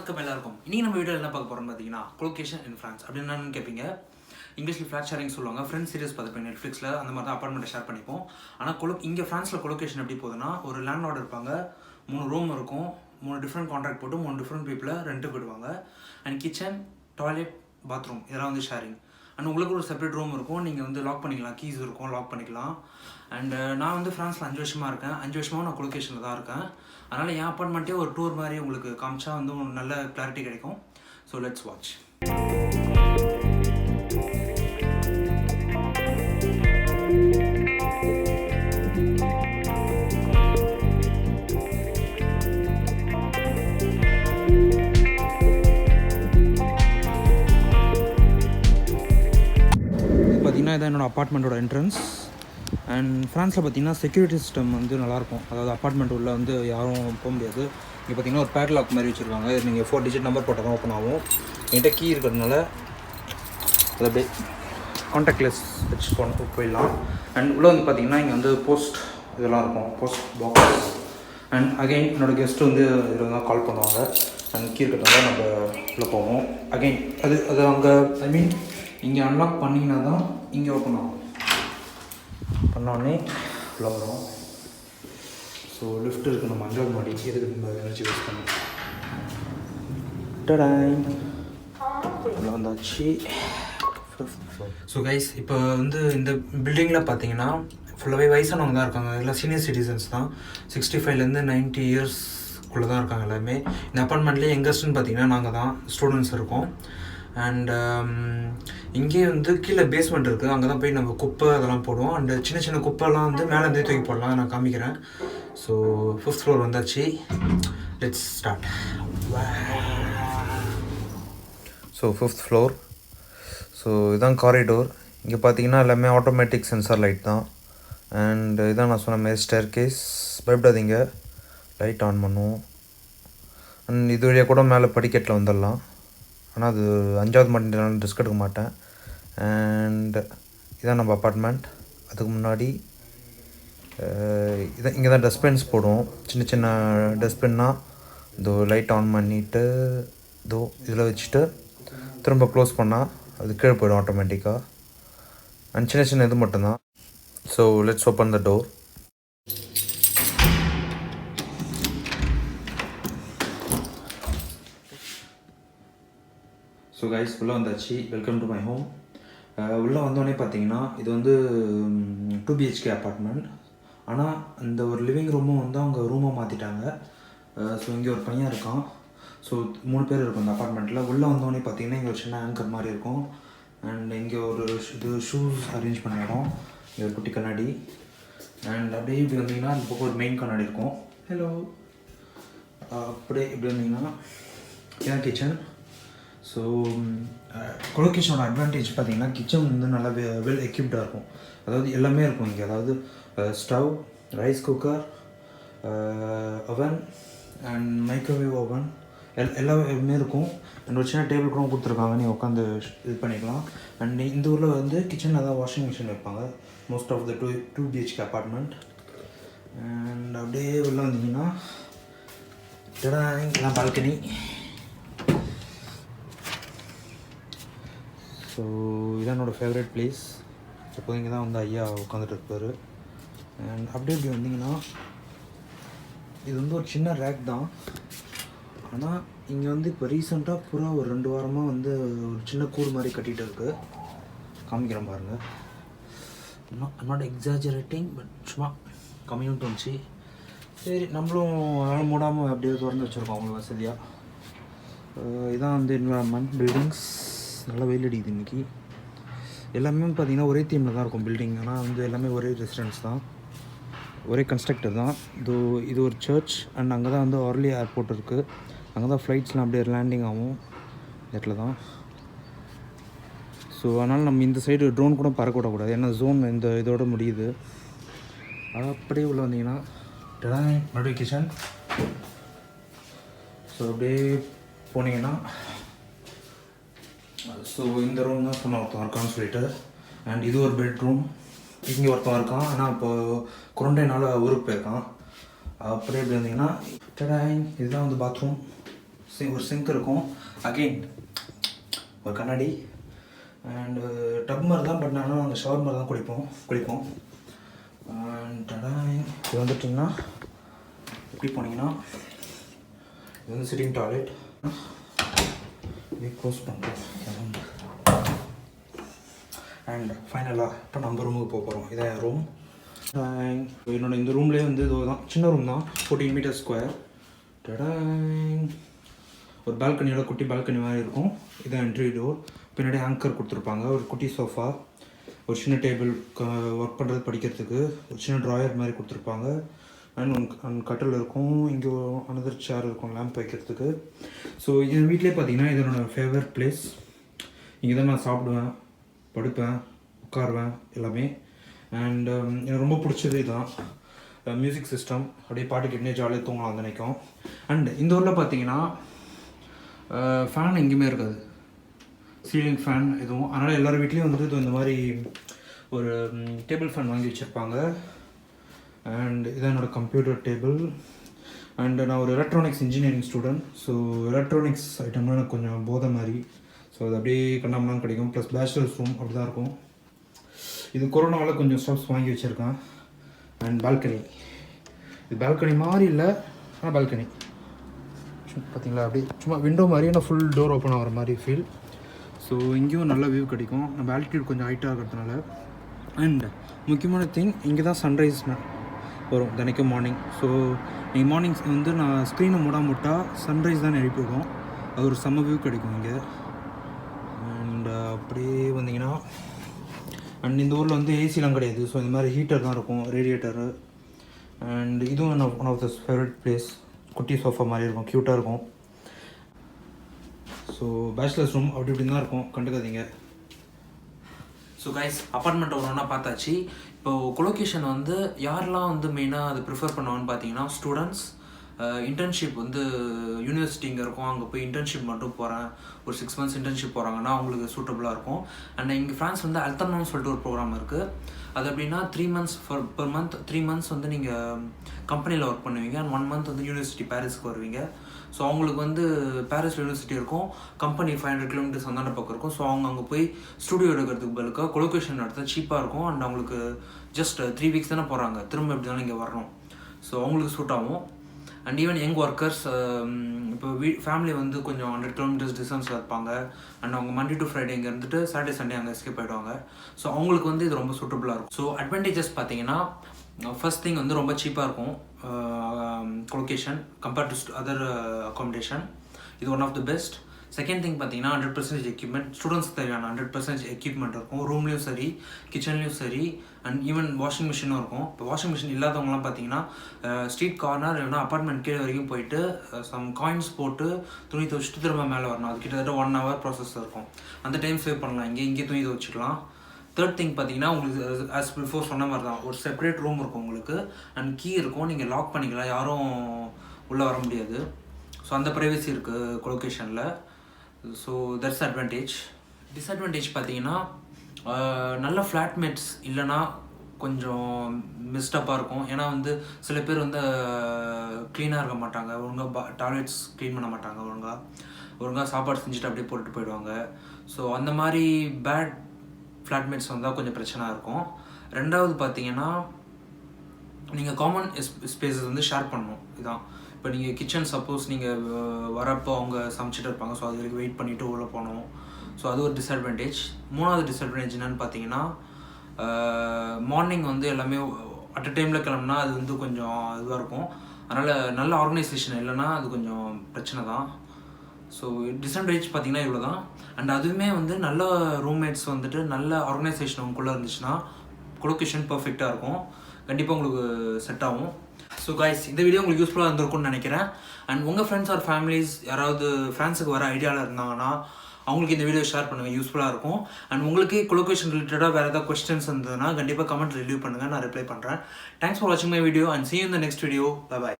வணக்கம் எல்லாருக்கும். இன்றைக்கி நம்ம வீடியோவில் என்ன பார்க்க போகிறோம்னு பார்த்தீங்கன்னா கொலோகேஷன் இன் ஃப்ரான்ஸ் அப்படின்னு என்னன்னு கேட்பீங்க. இங்கிலீஷில் ஃப்ளாட் ஷேரிங் சொல்லுவாங்க. ஃப்ரெண்ட்ஸ் சீரிஸ் பார்த்துப்பேன் நெட்ஃப்ளிக்ஸில், அந்த மாதிரி தான் அப்பார்ட்மெண்ட்டை ஷேர் பண்ணிப்போம். ஆனால் இங்கே ஃப்ரான்ஸில் கொலோகேஷன் எப்படி போகுதுன்னா, ஒரு லேண்ட்லார்ட் இருப்பாங்க, 3 ரூம் இருக்கும், 3 டிஃப்ரெண்ட் கான்ட்ராக்ட் போட்டு 3 டிஃப்ரெண்ட் பீப்புளை ரெண்ட்டுக்கு விடுவாங்க. அண்ட் கிச்சன், டாய்லெட், பாத்ரூம் இதெல்லாம் வந்து ஷேரிங். அண்ட் உங்களுக்கு ஒரு செப்பரேட் ரூம் இருக்கும், நீங்கள் வந்து லாக் பண்ணிக்கலாம், கீஸ் இருக்கும், லாக் பண்ணிக்கலாம். அண்ட் நான் வந்து ஃப்ரான்ஸில் 5 வருஷமாக இருக்கேன். 5 வருஷமாக நான் கொலோகேஷனில் தான் இருக்கேன். அதனால் என் அப்பார்ட்மெண்ட்டே ஒரு டூர் மாதிரி உங்களுக்கு காமிச்சா வந்து நல்ல கிளாரிட்டி கிடைக்கும். So let's watch. பார்த்தீங்கன்னா இதான் என்னோடய அப்பார்ட்மெண்ட்டோட என்ட்ரன்ஸ். அண்ட் ஃப்ரான்ஸில் பார்த்தீங்கன்னா செக்யூரிட்டி சிஸ்டம் வந்து நல்லாயிருக்கும். அதாவது அப்பார்ட்மெண்ட் உள்ள வந்து யாரும் போக முடியாது. இங்கே பார்த்தீங்கன்னா ஒரு பேட்லாக் மாதிரி வச்சுருக்காங்க. நீங்கள் 4 டிஜிட் நம்பர் போட்டால் தான் ஓப்பன் ஆகும். என்கிட்ட கீ இருக்கிறதுனால அது அப்படியே கான்டாக்ட்லெஸ் வச்சு போயிடலாம். அண்ட் உள்ளே வந்து பார்த்தீங்கன்னா இங்கே வந்து போஸ்ட் இதெல்லாம் இருக்கும், போஸ்ட் பாக்ஸ். அண்ட் அகெயின் என்னோடய கெஸ்ட்டு வந்து இதில் தான் கால் பண்ணுவாங்க. அண்ட் கீ இருக்கிறதுனால நம்ம உள்ளே போவோம். அகெயின் அது அங்கே இங்கே அன்லாக் பண்ணிங்கன்னா தான் இங்கே ஓப்பன் ஆகும். பண்ணோடனே உள்ளே வரும். ஸோ லிஃப்ட் இருக்குது, நம்ம 5வது மாடி, எதுக்கு நம்ம எனர்ஜி வேஸ்ட் பண்ணோம். உள்ளே வந்தாச்சு. ஸோ கைஸ், இப்போ வந்து இந்த பில்டிங்கில் பார்த்தீங்கன்னா ஃபுல்லாகவே வயசானவங்க தான் இருக்காங்க. எல்லாம் சீனியர் சிட்டிசன்ஸ் தான். 65லேருந்து 90 இயர்ஸ்க்குள்ளே தான் இருக்காங்க எல்லாமே. இந்த அப்பார்ட்மெண்ட்லேயே யங்கஸ்ட்னு பார்த்தீங்கன்னா நாங்கள் தான் ஸ்டூடெண்ட்ஸ் இருக்கோம். அண்ட் இங்கே வந்து கீழே பேஸ்மெண்ட் இருக்குது, அங்கே தான் போய் நம்ம குப்பை அதெல்லாம் போடுவோம். அண்ட் சின்ன சின்ன குப்பைலாம் வந்து மேலே இருந்தே தூக்கி போடலாம், நான் காமிக்கிறேன். ஸோ 5th ஃப்ளோர் வந்தாச்சு. Let's start. So 5th floor. So இதுதான் காரிடோர். இங்கே பார்த்தீங்கன்னா எல்லாமே ஆட்டோமேட்டிக் சென்சார் லைட் தான். அண்ட் இதான் நான் சொன்ன மாதிரி ஸ்டேர் கேஸ். பயப்படாதீங்க, லைட் ஆன் பண்ணுவோம். அண்ட் இது வழியாக கூட மேலே படிக்கட்டில் வந்துடலாம். ஆனால் அது 5வது மாடினாலும் ரிஸ்க் எடுக்க மாட்டேன். அண்ட் இதான் நம்ம அப்பார்ட்மெண்ட். அதுக்கு முன்னாடி இங்கே தான் டஸ்ட்பின்ஸ் போடுவோம். சின்ன சின்ன டஸ்ட்பின்னா இதோ லைட் ஆன் பண்ணிவிட்டு இதோ இதில் வச்சுட்டு திரும்ப க்ளோஸ் பண்ணால் அது கீழே போய்டும் ஆட்டோமேட்டிக்காக. அண்ட் சின்ன சின்ன இது மட்டும்தான். So let's open the door. So guys, உள்ளே வந்தாச்சு. Welcome to my home. உள்ளே வந்தோடனே பார்த்தீங்கன்னா இது வந்து 2 BHK அப்பார்ட்மெண்ட். ஆனால் இந்த ஒரு லிவிங் ரூமும் வந்து அவங்க ரூமாக மாற்றிட்டாங்க. ஸோ இங்கே ஒரு பையன் இருக்கான். ஸோ 3 பேர் இருக்கும் இந்த அப்பார்ட்மெண்ட்டில். உள்ளே வந்தோடனே பார்த்தீங்கன்னா இங்கே ஒரு சின்ன ஆங்கர் மாதிரி இருக்கும். அண்ட் இங்கே ஒரு இது ஷூஸ் அரேஞ்ச் பண்ண இடம். இங்கே ஒரு குட்டி கண்ணாடி. அண்ட் அப்படியே இப்படி வந்தீங்கன்னா இந்த பக்கம் ஒரு மெயின் கண்ணாடி இருக்கும். ஹலோ. அப்படியே இப்படி வந்தீங்கன்னா இதான் கிச்சன். ஸோ கொலோகேஷனோட அட்வான்டேஜ் பார்த்தீங்கன்னா கிச்சன் வந்து நல்லா வெல் எக்யூப்டாக இருக்கும். அதாவது எல்லாமே இருக்கும் இங்கே. அதாவது ஸ்டவ், ரைஸ் குக்கர், அவன் அண்ட் மைக்ரோவேவ் ஓவன் எல்லாமே இருக்கும். அண்ட் ஒரு சின்ன டேபிள் கூட கொடுத்துருக்காங்க, நீங்கள் உட்காந்து இது பண்ணிக்கலாம். அண்ட் இந்த ஊரில் வந்து கிச்சனில் தான் வாஷிங் மிஷின் வைப்பாங்க most of the 2 BHK apartment. And அப்படியே வெளில வந்தீங்கன்னா இதெல்லாம் பால்கனி. ஸோ இதான் என்னோடய ஃபேவரட் பிளேஸ். எப்போது இங்கே தான் வந்து ஐயா உட்காந்துட்டு இருப்பார். அண்ட் அப்படியே இப்படி வந்தீங்கன்னா இது வந்து ஒரு சின்ன ரேக் தான். ஆனால் இங்கே வந்து இப்போ ரீசெண்டாக பூரா ஒரு 2 வாரமாக வந்து ஒரு சின்ன கூடு மாதிரி கட்டிகிட்டு இருக்குது. காமிக்கிறேன் பாருங்கள். ஐம் நாட் எக்ஸாஜரேட்டிங், பட் சும்மா கம்மியும் தோணுச்சு. சரி, நம்மளும் அதனால் மூடாமல் அப்படியே திறந்து வச்சுருக்கோம் அவங்களுக்கு வசதியாக. இதான் வந்து என்விரான்மெண்ட். பில்டிங்ஸ் நல்லா வெயில் அடிக்குது இன்றைக்கி. எல்லாமே பார்த்திங்கன்னா ஒரே தீமில் தான் இருக்கும் பில்டிங். ஆனால் வந்து எல்லாமே ஒரே ரெசிடென்ஸ் தான், ஒரே கன்ஸ்ட்ரக்டர் தான். இது ஒரு சர்ச். அண்ட் அங்கே தான் வந்து ஆர்லி ஏர்போர்ட் இருக்குது. அங்கே தான் ஃப்ளைட்ஸ்லாம் அப்படியே லேண்டிங் ஆகும் இடத்துல தான். ஸோ அதனால் நம்ம இந்த சைடு ட்ரோன் கூட பறக்க விடக்கூடாது, ஏன்னா ஜோன் இந்த இதோட முடியுது. அது அப்படியே உள்ள வந்தீங்கன்னா நோட்டிஃபிகேஷன். ஸோ அப்படியே போனீங்கன்னா ஸோ இந்த ரூம் தான் சொன்ன ஒருத்தன் இருக்கான்னு சொல்லிட்டு. அண்ட் இது ஒரு பெட்ரூம். இங்கே ஒருத்தன் இருக்கான், ஆனால் இப்போ குரண்டைனால ஊருக்கு போயிருக்கான். அப்படியே எப்படி வந்தீங்கன்னா இதுதான் வந்து பாத்ரூம். ஒரு சிங்க் இருக்கும், அகெயின் ஒரு கண்ணாடி அண்ட் டப் மாதிரி தான், பட் ஆனால் நாங்கள் ஷவர் மாதிரி தான் குளிப்போம். அண்ட் இது வந்துட்டிங்கன்னா எப்படி போனீங்கன்னா இது வந்து சிட்டிங் டாய்லெட், இது க்ளோஸ் பண்ணுறோம். அண்ட் ஃபைனலாக இப்போ நம்ம ரூமுக்கு போகிறோம். இதான் என் ரூம். என்னோட இந்த ரூம்லேயே வந்து இது தான், சின்ன ரூம் தான், 14 மீட்டர் ஸ்கொயர். ஒரு பால்கனியோட குட்டி பால்கனி மாதிரி இருக்கும். இதான் என்ட்ரி டோர். பின்னாடி ஆங்கர் கொடுத்துருப்பாங்க, ஒரு குட்டி சோஃபா, ஒரு சின்ன டேபிள் ஒர்க் பண்ணுறது படிக்கிறதுக்கு, ஒரு சின்ன ட்ராயர் மாதிரி கொடுத்துருப்பாங்க. அண்ட் கட்டில் இருக்கும், இங்கே அனதர் சேர் இருக்கும் லேம்ப் வைக்கிறதுக்கு. ஸோ என் வீட்டிலே பார்த்தீங்கன்னா இது என்னோடய ஃபேவரட் பிளேஸ். இங்கே தான் நான் சாப்பிடுவேன், படுப்பேன், உட்காருவேன் எல்லாமே. அண்ட் எனக்கு ரொம்ப பிடிச்சது இதுதான், மியூசிக் சிஸ்டம். அப்படியே பாட்டு கேட்டுனே ஜாலியாக தூங்கலாம் நினைக்கும். அண்ட் இந்த ஊரில் பார்த்தீங்கன்னா ஃபேன் எங்கேயுமே இருக்காது, சீலிங் ஃபேன் எதுவும். அதனால் எல்லோரும் வீட்லேயும் வந்துட்டு இந்த மாதிரி ஒரு டேபிள் ஃபேன் வாங்கி வச்சுருப்பாங்க. அண்ட் இதான் என்னோடய கம்ப்யூட்டர் டேபிள். அண்ட் நான் ஒரு electronics engineering student. So electronics ஐட்டம்லாம் எனக்கு கொஞ்சம் போதை மாதிரி. ஸோ அது அப்படியே கண்ணாமலாம் கிடைக்கும். ப்ளஸ் பேச்சுலர்ஸ் ரூம் அப்படி தான் இருக்கும். இது கொரோனாவில் கொஞ்சம் ஸ்டாப்ஸ் வாங்கி வச்சுருக்கேன். அண்ட் பால்கனி, இது பால்கனி மாதிரி இல்லை, ஆனால் பால்கனி பார்த்தீங்களா, அப்படியே சும்மா விண்டோ மாதிரி, ஆனால் ஃபுல் டோர் ஓப்பன் ஆகிற மாதிரி ஃபீல். ஸோ இங்கேயும் நல்ல வியூ கிடைக்கும், நம்ம ஆல்டிடியூட் கொஞ்சம் ஹைட்டாக இருக்கிறதுனால. அண்ட் முக்கியமான திங், இங்கே தான் சன்ரைஸ் வரும் தினைக்கும் மார்னிங். ஸோ நீங்கள் மார்னிங் வந்து நான் ஸ்க்ரீனை மூட்டால் சன்ரைஸ் தான் எழுப்பிடுவோம். அது ஒரு செம்ம வியூ கிடைக்கும் இங்கே. அண்ட் அப்படியே வந்தீங்கன்னா, அண்ட் இந்த ஊரில் வந்து ஏசிலாம் கிடையாது. ஸோ இந்த மாதிரி ஹீட்டர் தான் இருக்கும், ரேடியேட்டரு. அண்ட் இதுவும் one of the favourite place. குட்டி சோஃபா மாதிரி இருக்கும், க்யூட்டாக இருக்கும். ஸோ பேச்சுலர்ஸ் ரூம் அப்படி இப்படி தான் இருக்கும், கண்டுக்காதீங்க. ஸோ கைஸ், அப்பார்ட்மெண்ட் ஒன்றா பார்த்தாச்சு. இப்போது கொலோகேஷன் வந்து யாரெல்லாம் வந்து மெயினாக அது ப்ரிஃபர் பண்ணுவான்னு பார்த்தீங்கன்னா, ஸ்டூடெண்ட்ஸ், இன்டர்ன்ஷிப் வந்து யூனிவர்சிட்டி இங்கே இருக்கும், அங்கே போய் இன்டர்ன்ஷிப் மட்டும் போகிறேன், ஒரு 6 months இன்டர்ன்ஷிப் போகிறாங்கன்னா அவங்களுக்கு சூட்டபுளாக இருக்கும். அண்ட் இங்கே ஃப்ரான்ஸ் வந்து அல்தர்னம்னு சொல்லிட்டு ஒரு ப்ரோக்ராம் இருக்குது. அது அப்படின்னா 3 months per month 3 months வந்து நீங்கள் கம்பெனியில் ஒர்க் பண்ணுவீங்க. அண்ட் 1 month வந்து யூனிவர்சிட்டி பாரிஸ்க்கு வருவீங்க. ஸோ அவங்களுக்கு வந்து பாரிஸ் யூனிவர்சிட்டி இருக்கும், கம்பெனி 500 kilometers அந்தாண்ட பக்கம் இருக்கும். ஸோ அவங்க அங்கே போய் ஸ்டுடியோ எடுக்கிறதுக்கு பதிலுக்கு கொலோகேஷன் எடுத்தால் சீப்பாக இருக்கும். அண்ட் அவங்களுக்கு ஜஸ்ட் 3 weeks தானே போகிறாங்க, திரும்ப எப்படி தானே இங்கே வரணும். ஸோ அவங்களுக்கு சூட் ஆகும். அண்ட் ஈவன் யங் ஒர்க்கர்ஸ், இப்போ ஃபேமிலி வந்து கொஞ்சம் 100 kilometers டிஸ்டன்ஸில் இருப்பாங்க. அண்ட் அவங்க மண்டே டு ஃப்ரைடே இங்கே இருந்துட்டு சாட்டர்டே சண்டே அங்கே எஸ்கேப் ஆகிடுவாங்க. ஸோ அவங்களுக்கு வந்து இது ரொம்ப சூட்டபுளாக இருக்கும். ஸோ அட்வான்டேஜஸ் பார்த்தீங்கன்னா, ஃபர்ஸ்ட் திங் வந்து ரொம்ப சீப்பாக இருக்கும் colocation compared to other accommodation. இது one of the best. Second thing பார்த்தீங்கன்னா 100% எக்யூப்மெண்ட், ஸ்டூடெண்ட்ஸ்க்கு தேவையான 100% எக்யூப்மெண்ட் இருக்கும், ரூம்லேயும் சரி, கிச்சன்லேயும் சரி. அண்ட் ஈவன் வாஷிங் மிஷினும் இருக்கும். இப்போ வாஷிங் மிஷின் இல்லாதவங்களாம் பார்த்தீங்கன்னா ஸ்ட்ரீட் கார்னர் இல்லைனா அப்பார்ட்மெண்ட் கீழே வரைக்கும் போயிட்டு சம் காயின்ஸ் போட்டு துணி துவச்சிட்டு திரும்ப மேலே வரணும். அது கிட்டத்தட்ட 1 hour ப்ராசஸ் இருக்கும். அந்த டைம் சேவ் பண்ணலாம், இங்கே துணி துவச்சிக்கலாம். தேர்ட் திங் பார்த்தீங்கன்னா, உங்களுக்கு ஆஸ் பிஃபோர் சொன்ன மாதிரி தான், ஒரு செப்பரேட் ரூம் இருக்கும் உங்களுக்கு. அண்ட் கீ இருக்கும், நீங்கள் லாக் பண்ணிக்கலாம், யாரும் உள்ளே வர முடியாது. ஸோ அந்த ப்ரைவசி இருக்குது கொலோகேஷனில். So that's advantage. டிஸ்அட்வான்டேஜ் பார்த்தீங்கன்னா, நல்ல ஃப்ளாட்மேட்ஸ் இல்லைனா கொஞ்சம் மிஸ்டப்பாக இருக்கும். ஏன்னா வந்து சில பேர் வந்து க்ளீனாக இருக்க மாட்டாங்க, ஒழுங்காக டாய்லெட்ஸ் க்ளீன் பண்ண மாட்டாங்க, ஒழுங்காக சாப்பாடு செஞ்சுட்டு அப்படியே போட்டுட்டு போயிடுவாங்க. ஸோ அந்த மாதிரி பேட் ஃப்ளாட்மேட்ஸ் வந்தால் கொஞ்சம் பிரச்சனை இருக்கும். ரெண்டாவது பார்த்தீங்கன்னா, நீங்கள் காமன் ஸ்பேஸஸ் வந்து ஷேர் பண்ணணும். இதுதான், இப்போ நீங்கள் கிச்சன் சப்போஸ் நீங்கள் வரப்போ அவங்க சமைச்சிட்டு இருப்பாங்க, ஸோ அது வரைக்கும் வெயிட் பண்ணிவிட்டு உள்ளே போகணும். ஸோ அது ஒரு டிஸ்அட்வான்டேஜ். மூணாவது டிஸ்அட்வான்டேஜ் என்னென்னு பார்த்தீங்கன்னா, மார்னிங் வந்து எல்லாமே அட் அ டைமில் கிளம்புனா அது வந்து கொஞ்சம் இதுவாக இருக்கும். அதனால் நல்ல ஆர்கனைசேஷன் இல்லைன்னா அது கொஞ்சம் பிரச்சனை தான். ஸோ டிஸ்அட்வான்டேஜ் பார்த்தீங்கன்னா இவ்வளோ தான். அண்ட் அதுவுமே வந்து நல்ல ரூம்மேட்ஸ் வந்துட்டு நல்ல ஆர்கனைசேஷன் உங்களுக்குள்ளே இருந்துச்சுன்னா கொலோகேஷன் பர்ஃபெக்டாக இருக்கும், கண்டிப்பாக உங்களுக்கு செட் ஆகும். ஸோ கைஸ், இந்த வீடியோ உங்களுக்கு யூஸ்ஃபுல்லாக இருந்திருக்கும்னு நினைக்கிறேன். அண்ட் உங்கள் ஃப்ரெண்ட்ஸ் ஆர் ஃபேமிலிஸ் யாராவது ஃப்ரான்ஸுக்கு வர ஐடியாவில் இருந்தாங்கன்னா அவங்களுக்கு இந்த வீடியோ ஷேர் பண்ணுங்கள், யூஸ்ஃபுல்லாக இருக்கும். அண்ட் உங்களுக்கு கொலோகேஷன் ரிலேட்டடாக வேறு ஏதாவது கொஸ்டின்ஸ் இருந்ததுன்னா கண்டிப்பாக கமெண்ட் ரிலீவ் பண்ணுங்கள், நான் ரிப்ளை பண்ணுறேன். தேங்க்ஸ் ஃபார் வாட்சிங் my video and see you in the next video. Bye bye.